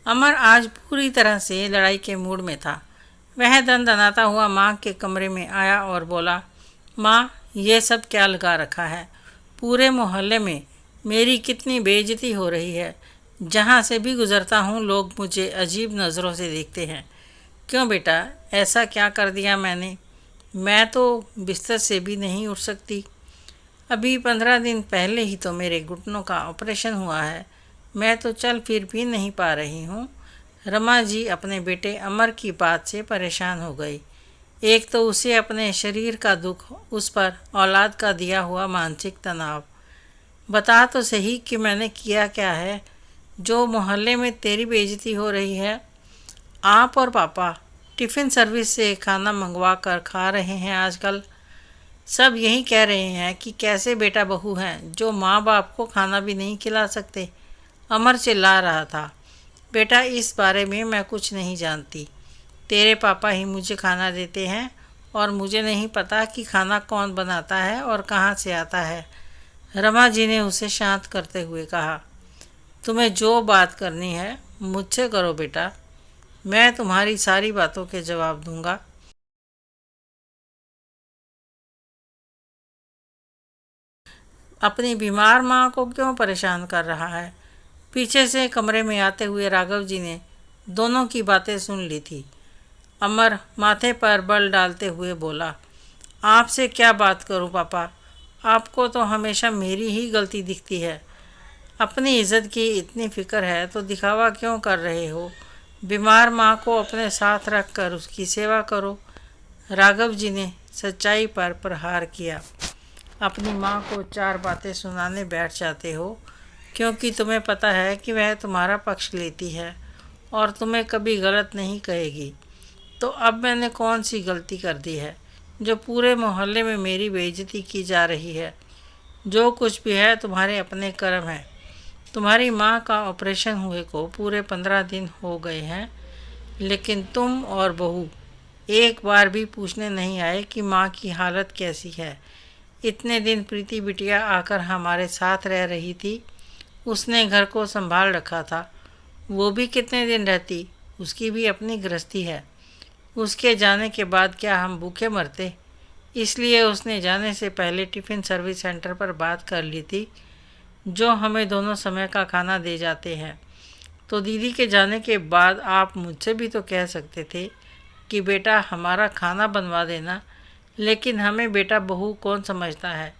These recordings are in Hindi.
अमर आज पूरी तरह से लड़ाई के मूड में था। वह दनदनाता हुआ माँ के कमरे में आया और बोला, माँ, ये सब क्या लगा रखा है? पूरे मोहल्ले में मेरी कितनी बेइज्जती हो रही है। जहाँ से भी गुजरता हूँ लोग मुझे अजीब नज़रों से देखते हैं। क्यों बेटा, ऐसा क्या कर दिया मैंने? मैं तो बिस्तर से भी नहीं उठ सकती। अभी 15 दिन पहले ही तो मेरे घुटनों का ऑपरेशन हुआ है। मैं तो चल फिर भी नहीं पा रही हूँ। रमा जी अपने बेटे अमर की बात से परेशान हो गई। एक तो उसे अपने शरीर का दुख, उस पर औलाद का दिया हुआ मानसिक तनाव। बता तो सही कि मैंने किया क्या है जो मोहल्ले में तेरी बेइज्जती हो रही है? आप और पापा टिफ़िन सर्विस से खाना मंगवा कर खा रहे हैं आजकल। सब यही कह रहे हैं कि कैसे बेटा बहू हैं जो माँ बाप को खाना भी नहीं खिला सकते। अमर चिल्ला रहा था। बेटा, इस बारे में मैं कुछ नहीं जानती। तेरे पापा ही मुझे खाना देते हैं और मुझे नहीं पता कि खाना कौन बनाता है और कहाँ से आता है। रमा जी ने उसे शांत करते हुए कहा, तुम्हें जो बात करनी है मुझसे करो बेटा, मैं तुम्हारी सारी बातों के जवाब दूंगा। अपनी बीमार माँ को क्यों परेशान कर रहा है? पीछे से कमरे में आते हुए राघव जी ने दोनों की बातें सुन ली थी। अमर माथे पर बल डालते हुए बोला, आपसे क्या बात करूं पापा? आपको तो हमेशा मेरी ही गलती दिखती है। अपनी इज्जत की इतनी फिक्र है तो दिखावा क्यों कर रहे हो? बीमार माँ को अपने साथ रख कर उसकी सेवा करो। राघव जी ने सच्चाई पर प्रहार किया। अपनी माँ को चार बातें सुनाने बैठ जाते हो क्योंकि तुम्हें पता है कि वह तुम्हारा पक्ष लेती है और तुम्हें कभी गलत नहीं कहेगी। तो अब मैंने कौन सी गलती कर दी है जो पूरे मोहल्ले में मेरी बेइज्जती की जा रही है? जो कुछ भी है तुम्हारे अपने कर्म हैं। तुम्हारी माँ का ऑपरेशन हुए को पूरे 15 दिन हो गए हैं, लेकिन तुम और बहू एक बार भी पूछने नहीं आए कि माँ की हालत कैसी है। इतने दिन प्रीति बिटिया आकर हमारे साथ रह रही थी। उसने घर को संभाल रखा था। वो भी कितने दिन रहती? उसकी भी अपनी गृहस्थी है। उसके जाने के बाद क्या हम भूखे मरते? इसलिए उसने जाने से पहले टिफ़िन सर्विस सेंटर पर बात कर ली थी, जो हमें दोनों समय का खाना दे जाते हैं। तो दीदी के जाने के बाद आप मुझसे भी तो कह सकते थे कि बेटा हमारा खाना बनवा देना, लेकिन हमें बेटा बहू कौन समझता है?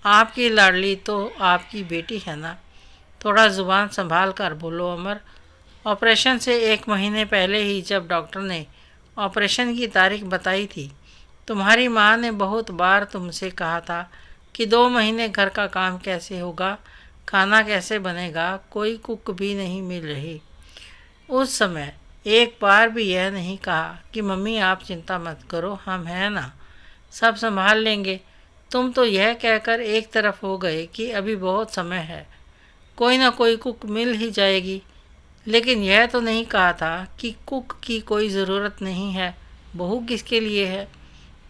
आपकी लाडली तो आपकी बेटी है ना। थोड़ा ज़ुबान संभाल कर बोलो अमर। ऑपरेशन से 1 महीने पहले ही जब डॉक्टर ने ऑपरेशन की तारीख बताई थी, तुम्हारी माँ ने बहुत बार तुमसे कहा था कि 2 महीने घर का काम कैसे होगा, खाना कैसे बनेगा, कोई कुक भी नहीं मिल रही। उस समय एक बार भी यह नहीं कहा कि मम्मी आप चिंता मत करो, हम हैं ना, सब संभाल लेंगे। तुम तो यह कहकर एक तरफ हो गए कि अभी बहुत समय है, कोई ना कोई कुक मिल ही जाएगी। लेकिन यह तो नहीं कहा था कि कुक की कोई ज़रूरत नहीं है, बहू किसके लिए है।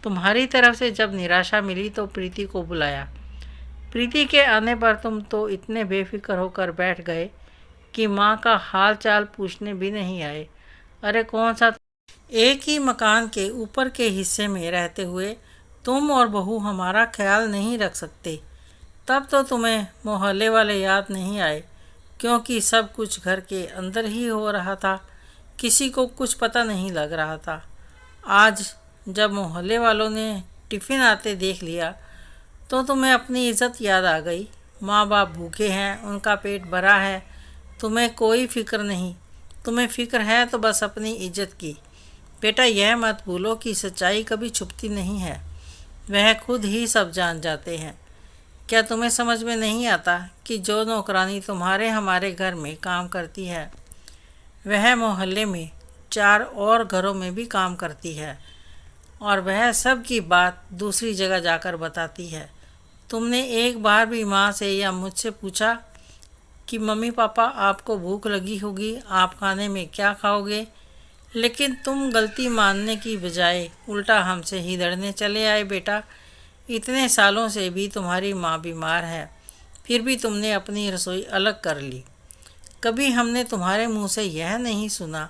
तुम्हारी तरफ से जब निराशा मिली तो प्रीति को बुलाया। प्रीति के आने पर तुम तो इतने बेफिक्र होकर बैठ गए कि माँ का हाल चाल पूछने भी नहीं आए। अरे कौन सा, एक ही मकान के ऊपर के हिस्से में रहते हुए तुम और बहू हमारा ख्याल नहीं रख सकते? तब तो तुम्हें मोहल्ले वाले याद नहीं आए, क्योंकि सब कुछ घर के अंदर ही हो रहा था, किसी को कुछ पता नहीं लग रहा था। आज जब मोहल्ले वालों ने टिफ़िन आते देख लिया तो तुम्हें अपनी इज़्ज़त याद आ गई। माँ बाप भूखे हैं, उनका पेट भरा है, तुम्हें कोई फ़िक्र नहीं। तुम्हें फ़िक्र है तो बस अपनी इज्जत की। बेटा, यह मत भूलो कि सच्चाई कभी छुपती नहीं है, वह खुद ही सब जान जाते हैं। क्या तुम्हें समझ में नहीं आता कि जो नौकरानी तुम्हारे हमारे घर में काम करती है, वह मोहल्ले में 4 और घरों में भी काम करती है और वह सब की बात दूसरी जगह जाकर बताती है। तुमने एक बार भी माँ से या मुझसे पूछा कि मम्मी पापा आपको भूख लगी होगी, आप खाने में क्या खाओगे? लेकिन तुम गलती मानने की बजाय उल्टा हमसे ही लड़ने चले आए। बेटा, इतने सालों से भी तुम्हारी माँ बीमार है, फिर भी तुमने अपनी रसोई अलग कर ली। कभी हमने तुम्हारे मुंह से यह नहीं सुना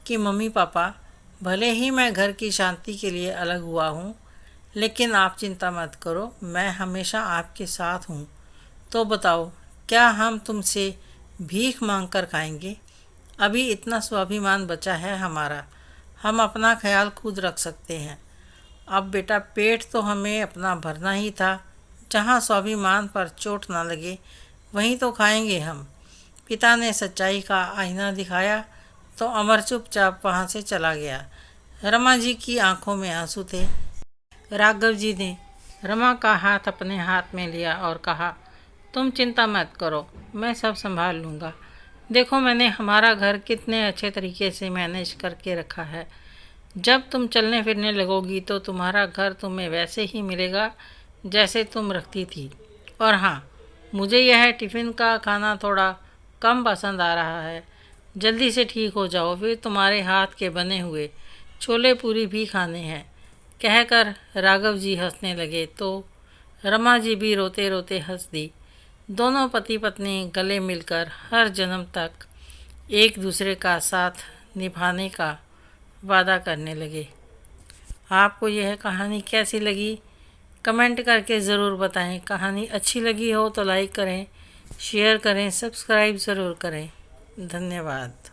कि मम्मी पापा, भले ही मैं घर की शांति के लिए अलग हुआ हूँ, लेकिन आप चिंता मत करो, मैं हमेशा आपके साथ हूँ। तो बताओ, क्या हम तुमसे भीख मांग कर खाएंगे? अभी इतना स्वाभिमान बचा है हमारा, हम अपना ख्याल खुद रख सकते हैं। अब बेटा, पेट तो हमें अपना भरना ही था, जहाँ स्वाभिमान पर चोट ना लगे वहीं तो खाएंगे हम। पिता ने सच्चाई का आईना दिखाया तो अमर चुपचाप वहाँ से चला गया। रमा जी की आंखों में आंसू थे। राघव जी ने रमा का हाथ अपने हाथ में लिया और कहा, तुम चिंता मत करो, मैं सब संभाल लूँगा। देखो, मैंने हमारा घर कितने अच्छे तरीके से मैनेज करके रखा है। जब तुम चलने फिरने लगोगी तो तुम्हारा घर तुम्हें वैसे ही मिलेगा जैसे तुम रखती थी। और हाँ, मुझे यह टिफ़िन का खाना थोड़ा कम पसंद आ रहा है। जल्दी से ठीक हो जाओ, फिर तुम्हारे हाथ के बने हुए छोले पूरी भी खाने हैं। कहकर राघव जी हंसने लगे तो रमा जी भी रोते रोते हंस दी। दोनों पति पत्नी गले मिलकर हर जन्म तक एक दूसरे का साथ निभाने का वादा करने लगे। आपको यह कहानी कैसी लगी? कमेंट करके ज़रूर बताएं। कहानी अच्छी लगी हो तो लाइक करें, शेयर करें, सब्सक्राइब ज़रूर करें। धन्यवाद।